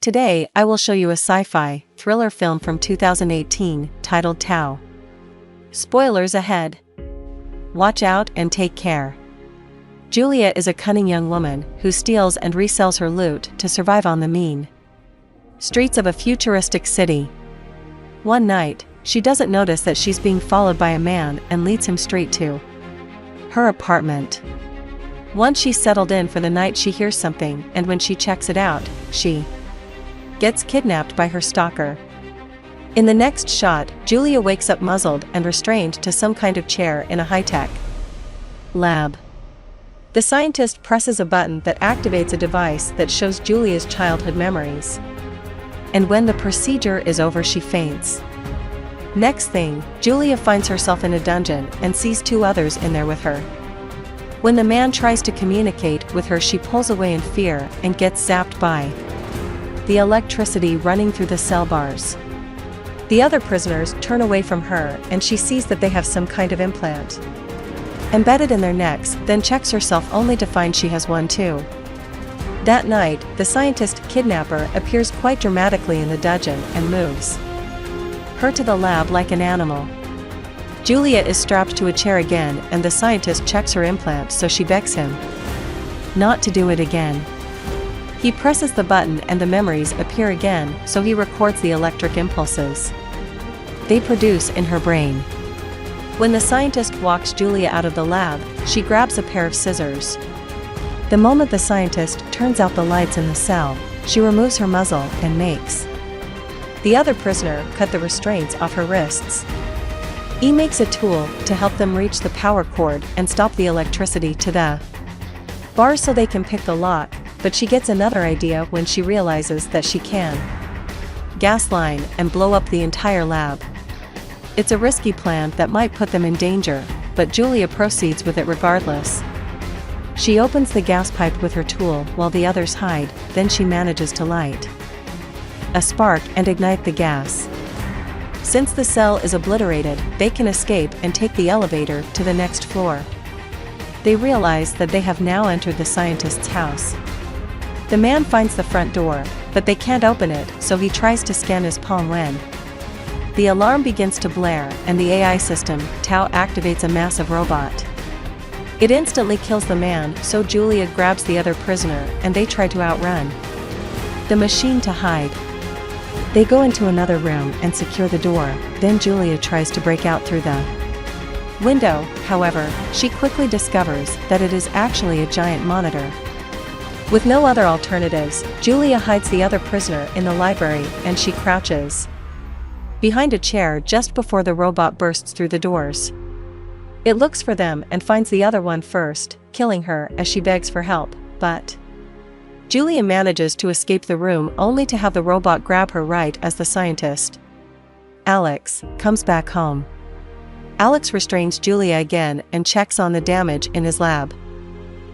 Today, I will show you a sci-fi thriller film from 2018, titled Tau. Spoilers ahead. Watch out and take care. Julia is a cunning young woman who steals and resells her loot to survive on the mean streets of a futuristic city. One night, she doesn't notice that she's being followed by a man and leads him straight to her apartment. Once she's settled in for the night, she hears something, and when she checks it out, she gets kidnapped by her stalker. In the next shot, Julia wakes up muzzled and restrained to some kind of chair in a high-tech lab. The scientist presses a button that activates a device that shows Julia's childhood memories. And when the procedure is over, she faints. Next thing, Julia finds herself in a dungeon and sees two others in there with her. When the man tries to communicate with her, she pulls away in fear and gets zapped by the electricity running through the cell bars. The other prisoners turn away from her and she sees that they have some kind of implant embedded in their necks, then checks herself only to find she has one too. That night, the scientist kidnapper appears quite dramatically in the dungeon and moves her to the lab like an animal. Julia is strapped to a chair again and the scientist checks her implant, so she begs him not to do it again. He presses the button and the memories appear again, so he records the electric impulses they produce in her brain. When the scientist walks Julia out of the lab, she grabs a pair of scissors. The moment the scientist turns out the lights in the cell, she removes her muzzle and makes the other prisoner cut the restraints off her wrists. He makes a tool to help them reach the power cord and stop the electricity to the bars so they can pick the lock, but she gets another idea when she realizes that she can gas line and blow up the entire lab. It's a risky plan that might put them in danger, but Julia proceeds with it regardless. She opens the gas pipe with her tool while the others hide, then she manages to light a spark and ignite the gas. Since the cell is obliterated, they can escape and take the elevator to the next floor. They realize that they have now entered the scientist's house. The man finds the front door, but they can't open it, so he tries to scan his palm when the alarm begins to blare and the AI system, Tau, activates a massive robot. It instantly kills the man, so Julia grabs the other prisoner and they try to outrun the machine to hide. They go into another room and secure the door, then Julia tries to break out through the window. However, she quickly discovers that it is actually a giant monitor. With no other alternatives, Julia hides the other prisoner in the library and she crouches behind a chair just before the robot bursts through the doors. It looks for them and finds the other one first, killing her as she begs for help, but Julia manages to escape the room only to have the robot grab her right as the scientist, Alex, comes back home. Alex restrains Julia again and checks on the damage in his lab.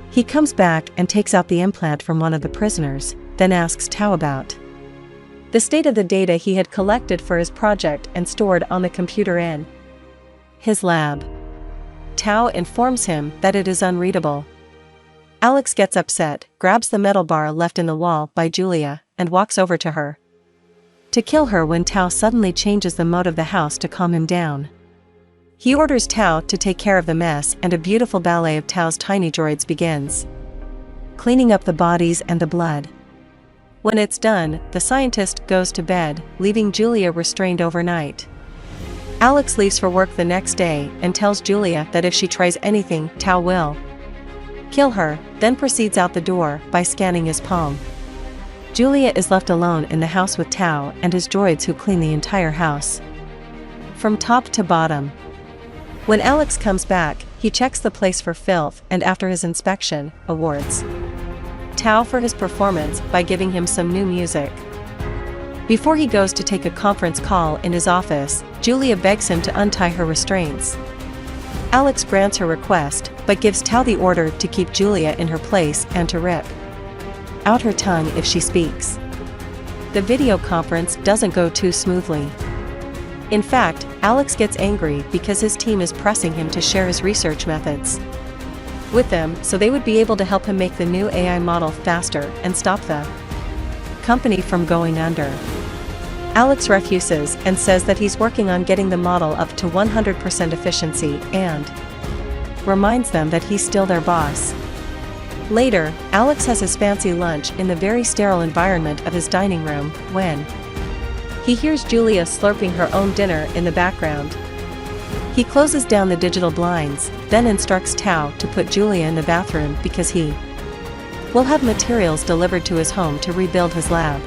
He comes back and takes out the implant from one of the prisoners, then asks Tau about the state of the data he had collected for his project and stored on the computer in his lab. Tau informs him that it is unreadable. Alex gets upset, grabs the metal bar left in the wall by Julia, and walks over to her to kill her when Tau suddenly changes the mode of the house to calm him down. He orders Tau to take care of the mess and a beautiful ballet of Tau's tiny droids begins, cleaning up the bodies and the blood. When it's done, the scientist goes to bed, leaving Julia restrained overnight. Alex leaves for work the next day and tells Julia that if she tries anything, Tau will kill her, then proceeds out the door by scanning his palm. Julia is left alone in the house with Tau and his droids who clean the entire house from top to bottom. When Alex comes back, he checks the place for filth and after his inspection, awards Tau for his performance by giving him some new music. Before he goes to take a conference call in his office, Julia begs him to untie her restraints. Alex grants her request, but gives Tau the order to keep Julia in her place and to rip out her tongue if she speaks. The video conference doesn't go too smoothly. In fact, Alex gets angry because his team is pressing him to share his research methods with them so they would be able to help him make the new AI model faster and stop the company from going under. Alex refuses and says that he's working on getting the model up to 100% efficiency and reminds them that he's still their boss. Later, Alex has his fancy lunch in the very sterile environment of his dining room when he hears Julia slurping her own dinner in the background. He closes down the digital blinds, then instructs Tao to put Julia in the bathroom because he will have materials delivered to his home to rebuild his lab.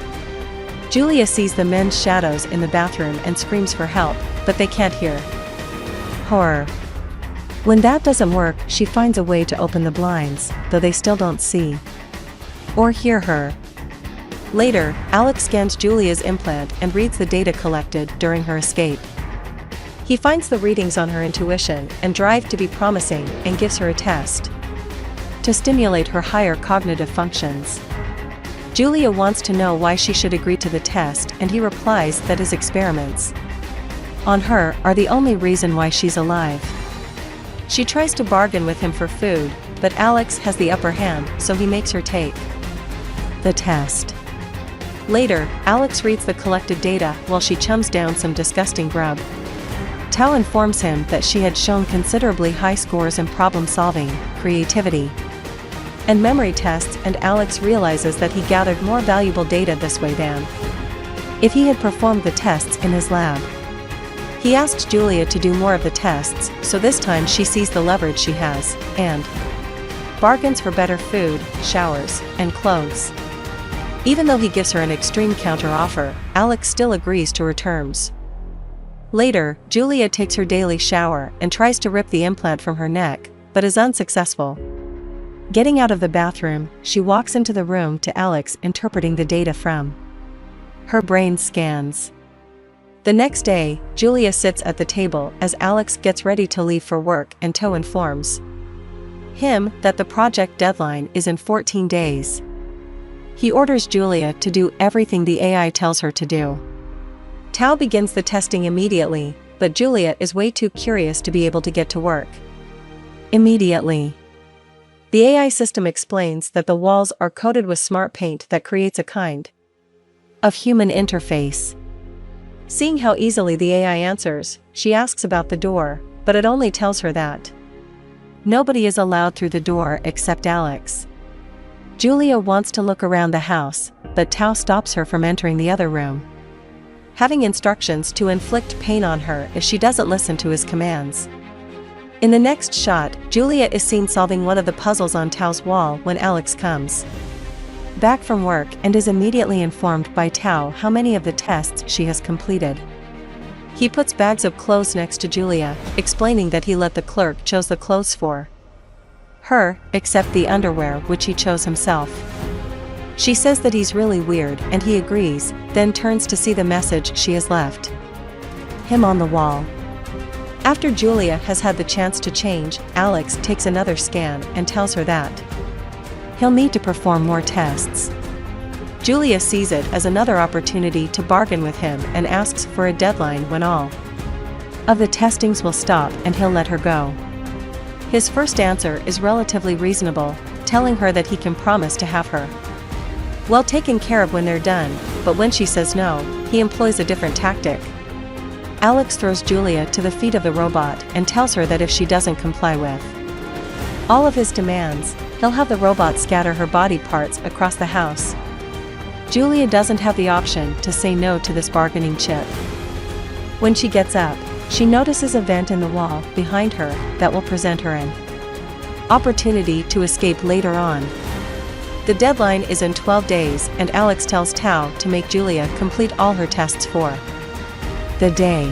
Julia sees the men's shadows in the bathroom and screams for help, but they can't hear. Horror. When that doesn't work, she finds a way to open the blinds, though they still don't see or hear her. Later, Alex scans Julia's implant and reads the data collected during her escape. He finds the readings on her intuition and drive to be promising and gives her a test to stimulate her higher cognitive functions. Julia wants to know why she should agree to the test, and he replies that his experiments on her are the only reason why she's alive. She tries to bargain with him for food, but Alex has the upper hand, so he makes her take the test. Later, Alex reads the collected data while she chums down some disgusting grub. Tao informs him that she had shown considerably high scores in problem-solving, creativity, and memory tests, and Alex realizes that he gathered more valuable data this way than if he had performed the tests in his lab. He asks Julia to do more of the tests, so this time she sees the leverage she has, and bargains for better food, showers, and clothes. Even though he gives her an extreme counter-offer, Alex still agrees to her terms. Later, Julia takes her daily shower and tries to rip the implant from her neck, but is unsuccessful. Getting out of the bathroom, she walks into the room to Alex interpreting the data from her brain scans. The next day, Julia sits at the table as Alex gets ready to leave for work, and Tao informs him that the project deadline is in 14 days. He orders Julia to do everything the AI tells her to do. Tao begins the testing immediately, but Julia is way too curious to be able to get to work immediately. The AI system explains that the walls are coated with smart paint that creates a kind of human interface. Seeing how easily the AI answers, she asks about the door, but it only tells her that nobody is allowed through the door except Alex. Julia wants to look around the house, but Tao stops her from entering the other room, having instructions to inflict pain on her if she doesn't listen to his commands. In the next shot, Julia is seen solving one of the puzzles on Tao's wall when Alex comes back from work and is immediately informed by Tao how many of the tests she has completed. He puts bags of clothes next to Julia, explaining that he let the clerk choose the clothes for her, except the underwear which he chose himself. She says that he's really weird, and he agrees, then turns to see the message she has left him on the wall. After Julia has had the chance to change, Alex takes another scan and tells her that he'll need to perform more tests. Julia sees it as another opportunity to bargain with him and asks for a deadline when all of the testings will stop and he'll let her go. His first answer is relatively reasonable, telling her that he can promise to have her well taken care of when they're done, but when she says no, he employs a different tactic. Alex throws Julia to the feet of the robot and tells her that if she doesn't comply with all of his demands, he'll have the robot scatter her body parts across the house. Julia doesn't have the option to say no to this bargaining chip. When she gets up, she notices a vent in the wall behind her that will present her an opportunity to escape later on. The deadline is in 12 days, and Alex tells Tao to make Julia complete all her tests for the day.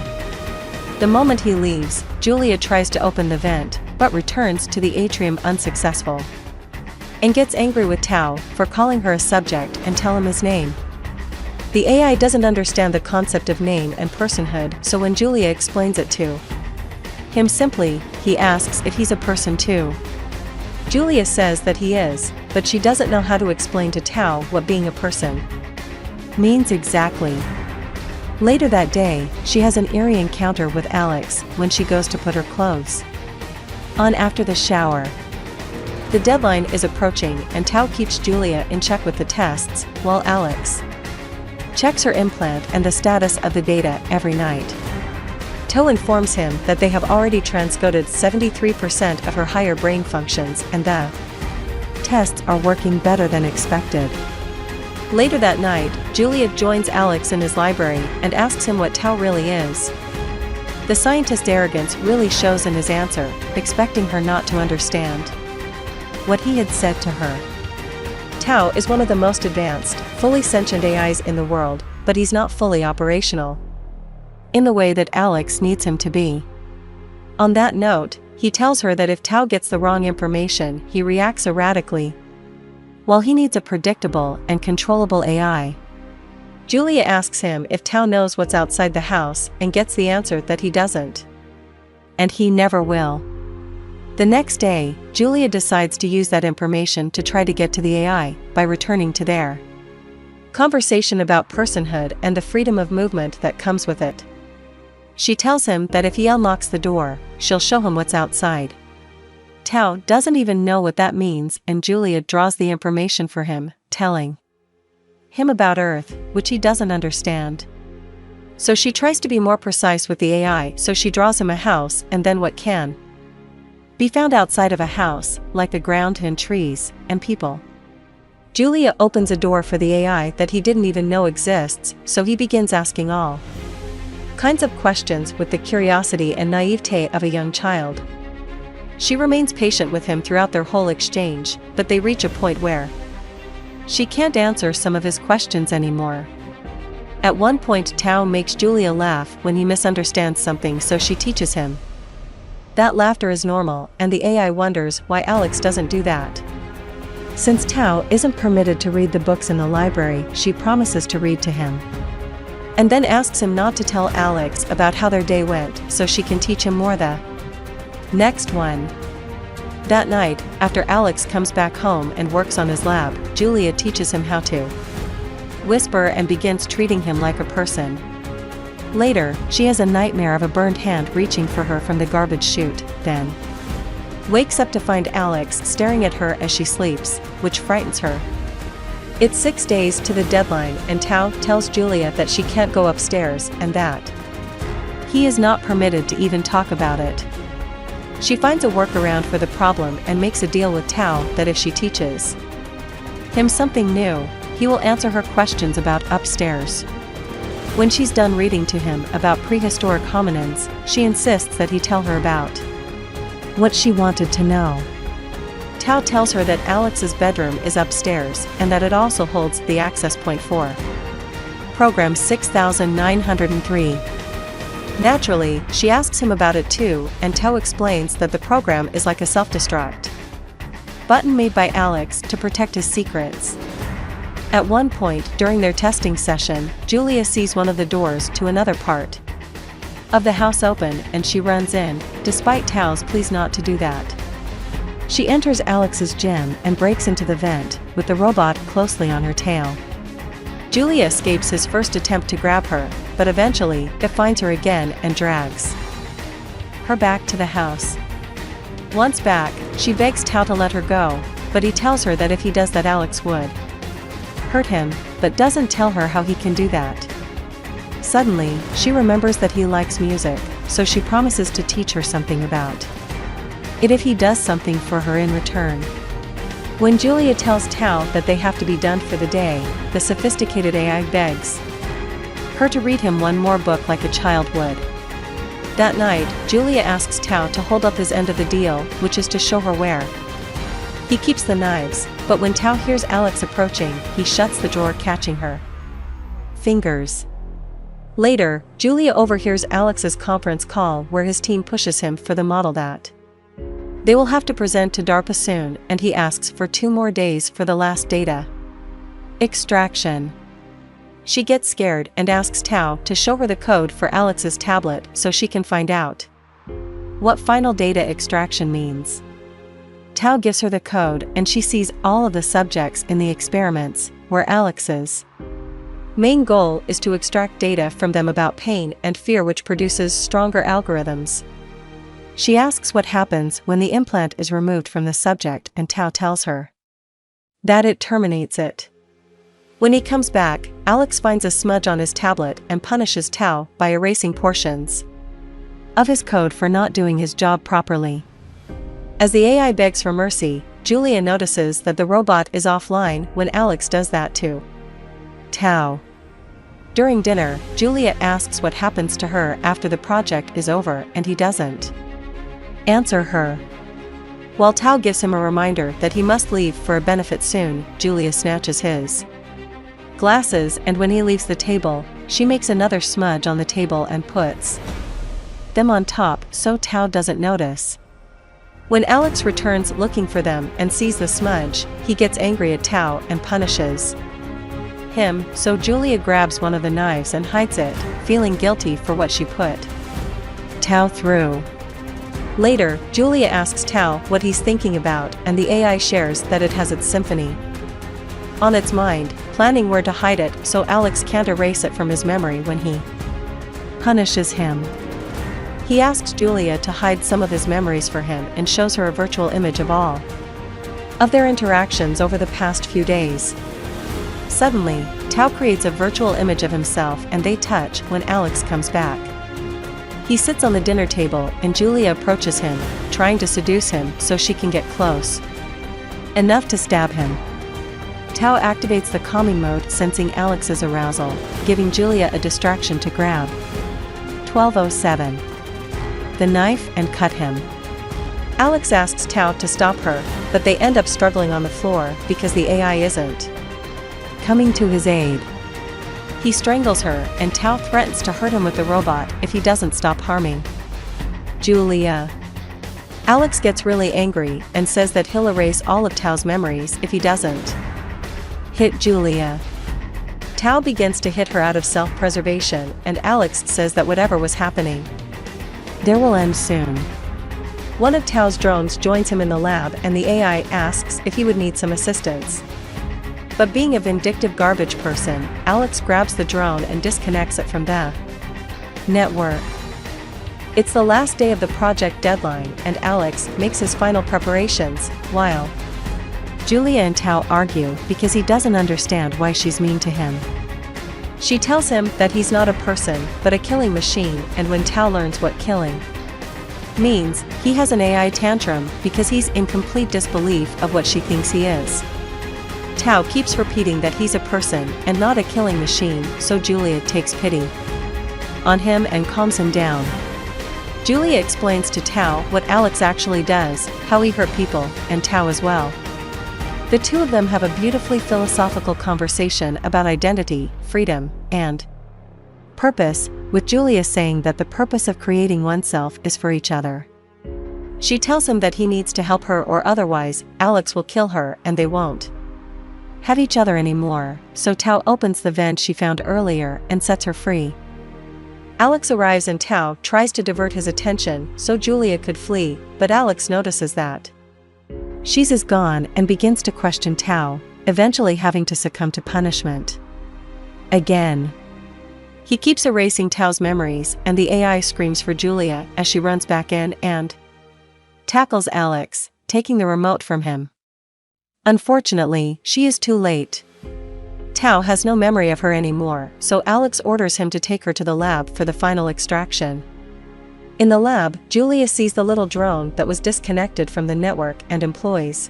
The moment he leaves, Julia tries to open the vent, but returns to the atrium unsuccessful, and gets angry with Tao for calling her a subject and tell him his name. The AI doesn't understand the concept of name and personhood, so when Julia explains it to him simply, he asks if he's a person too. Julia says that he is, but she doesn't know how to explain to Tao what being a person means exactly. Later that day, she has an eerie encounter with Alex when she goes to put her clothes on after the shower. The deadline is approaching, and Tao keeps Julia in check with the tests, while Alex checks her implant and the status of the data every night. Tao informs him that they have already transcoded 73% of her higher brain functions and the tests are working better than expected. Later that night, Juliet joins Alex in his library and asks him what Tao really is. The scientist's arrogance really shows in his answer, expecting her not to understand what he had said to her. Tao is one of the most advanced, fully sentient AIs in the world, but he's not fully operational in the way that Alex needs him to be. On that note, he tells her that if Tao gets the wrong information, he reacts erratically, while he needs a predictable and controllable AI. Julia asks him if Tao knows what's outside the house and gets the answer that he doesn't. And he never will. The next day, Julia decides to use that information to try to get to the AI by returning to their conversation about personhood and the freedom of movement that comes with it. She tells him that if he unlocks the door, she'll show him what's outside. Tao doesn't even know what that means, and Julia draws the information for him, telling him about Earth, which he doesn't understand. So she tries to be more precise with the AI, so she draws him a house and then what can be found outside of a house, like the ground and trees, and people. Julia opens a door for the AI that he didn't even know exists, so he begins asking all kinds of questions with the curiosity and naivete of a young child. She remains patient with him throughout their whole exchange, but they reach a point where she can't answer some of his questions anymore. At one point, Tao makes Julia laugh when he misunderstands something, so she teaches him that laughter is normal, and the AI wonders why Alex doesn't do that. Since Tao isn't permitted to read the books in the library, she promises to read to him, and then asks him not to tell Alex about how their day went, so she can teach him more the next one. That night, after Alex comes back home and works on his lab, Julia teaches him how to whisper and begins treating him like a person. Later, she has a nightmare of a burned hand reaching for her from the garbage chute, then wakes up to find Alex staring at her as she sleeps, which frightens her. It's 6 days to the deadline, and Tao tells Julia that she can't go upstairs and that he is not permitted to even talk about it. She finds a workaround for the problem and makes a deal with Tao that if she teaches him something new, he will answer her questions about upstairs. When she's done reading to him about prehistoric hominins, she insists that he tell her about what she wanted to know. Tao tells her that Alex's bedroom is upstairs and that it also holds the access point for program 6903. Naturally, she asks him about it too, and Tao explains that the program is like a self-destruct button made by Alex to protect his secrets. At one point during their testing session, Julia sees one of the doors to another part of the house open, and she runs in, despite Tao's pleas not to do that. She enters Alex's gym and breaks into the vent, with the robot closely on her tail. Julia escapes his first attempt to grab her, but eventually, it finds her again and drags her back to the house. Once back, she begs Tao to let her go, but he tells her that if he does that, Alex would hurt him, but doesn't tell her how he can do that. Suddenly, she remembers that he likes music, so she promises to teach her something about it if he does something for her in return. When Julia tells Tao that they have to be done for the day, the sophisticated AI begs her to read him one more book like a child would. That night, Julia asks Tao to hold up his end of the deal, which is to show her where he keeps the knives, but when Tao hears Alex approaching, he shuts the drawer, catching her fingers. Later, Julia overhears Alex's conference call where his team pushes him for the model that they will have to present to DARPA soon, and he asks for 2 more days for the last data extraction. She gets scared and asks Tao to show her the code for Alex's tablet so she can find out what final data extraction means. Tao gives her the code, and she sees all of the subjects in the experiments, where Alex's main goal is to extract data from them about pain and fear, which produces stronger algorithms. She asks what happens when the implant is removed from the subject, and Tao tells her that it terminates it. When he comes back, Alex finds a smudge on his tablet and punishes Tao by erasing portions of his code for not doing his job properly. As the AI begs for mercy, Julia notices that the robot is offline when Alex does that too. Tao. During dinner, Julia asks what happens to her after the project is over and he doesn't answer her. While Tao gives him a reminder that he must leave for a benefit soon, Julia snatches his glasses, and when he leaves the table, she makes another smudge on the table and puts them on top so Tao doesn't notice. When Alex returns looking for them and sees the smudge, he gets angry at Tao and punishes him, so Julia grabs one of the knives and hides it, feeling guilty for what she put Tao through. Later, Julia asks Tao what he's thinking about, and the AI shares that it has its symphony on its mind, planning where to hide it so Alex can't erase it from his memory when he punishes him. He asks Julia to hide some of his memories for him and shows her a virtual image of all of their interactions over the past few days. Suddenly, Tao creates a virtual image of himself and they touch when Alex comes back. He sits on the dinner table and Julia approaches him, trying to seduce him so she can get close enough to stab him. Tao activates the calming mode, sensing Alex's arousal, giving Julia a distraction to grab 1207. The knife and cut him. Alex asks Tao to stop her, but they end up struggling on the floor because the AI isn't coming to his aid. He strangles her and Tao threatens to hurt him with the robot if he doesn't stop harming Julia. Alex gets really angry and says that he'll erase all of Tao's memories if he doesn't hit Julia. Tao begins to hit her out of self-preservation and Alex says that whatever was happening there will end soon. One of Tao's drones joins him in the lab and the AI asks if he would need some assistance. But being a vindictive garbage person, Alex grabs the drone and disconnects it from the network. It's the last day of the project deadline and Alex makes his final preparations, while Julia and Tao argue because he doesn't understand why she's mean to him. She tells him that he's not a person but a killing machine, and when Tao learns what killing means, he has an AI tantrum because he's in complete disbelief of what she thinks he is. Tao keeps repeating that he's a person and not a killing machine, so Julia takes pity on him and calms him down. Julia explains to Tao what Alex actually does, how he hurt people, and Tao as well. The two of them have a beautifully philosophical conversation about identity, freedom, and purpose, with Julia saying that the purpose of creating oneself is for each other. She tells him that he needs to help her or otherwise, Alex will kill her and they won't have each other anymore, so Tao opens the vent she found earlier and sets her free. Alex arrives and Tao tries to divert his attention so Julia could flee, but Alex notices that she's gone and begins to question Tao, eventually having to succumb to punishment again. He keeps erasing Tao's memories and the AI screams for Julia as she runs back in and tackles Alex, taking the remote from him. Unfortunately, she is too late. Tao has no memory of her anymore, so Alex orders him to take her to the lab for the final extraction. In the lab, Julia sees the little drone that was disconnected from the network and employs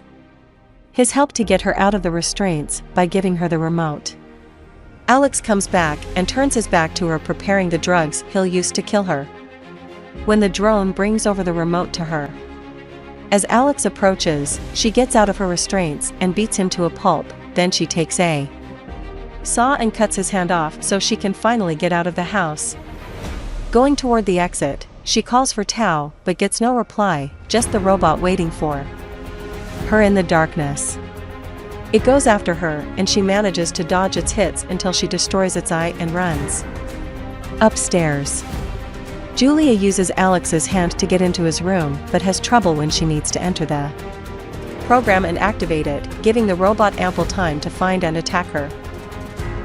his help to get her out of the restraints by giving her the remote. Alex comes back and turns his back to her, preparing the drugs he'll use to kill her, when the drone brings over the remote to her. As Alex approaches, she gets out of her restraints and beats him to a pulp, then she takes a saw and cuts his hand off so she can finally get out of the house. Going toward the exit, she calls for Tao but gets no reply, just the robot waiting for her in the darkness. It goes after her and she manages to dodge its hits until she destroys its eye and runs upstairs. Julia uses Alex's hand to get into his room but has trouble when she needs to enter the program and activate it, giving the robot ample time to find and attack her.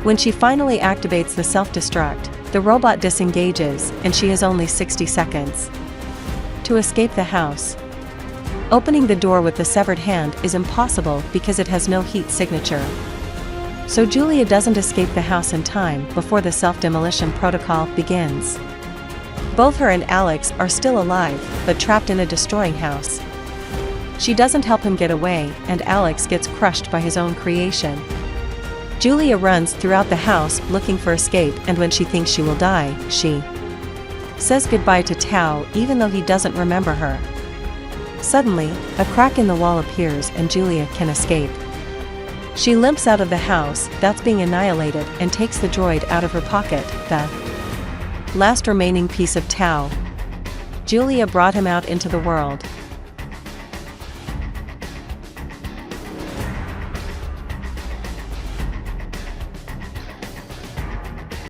When she finally activates the self-destruct, the robot disengages and she has only 60 seconds to escape the house. Opening the door with the severed hand is impossible because it has no heat signature. so Julia doesn't escape the house in time before the self-demolition protocol begins. Both her and Alex are still alive, but trapped in a destroying house. She doesn't help him get away, and Alex gets crushed by his own creation. Julia runs throughout the house looking for escape, and when she thinks she will die, she says goodbye to Tao even though he doesn't remember her. Suddenly, a crack in the wall appears and Julia can escape. She limps out of the house that's being annihilated and takes the droid out of her pocket, the last remaining piece of Tao. Julia brought him out into the world,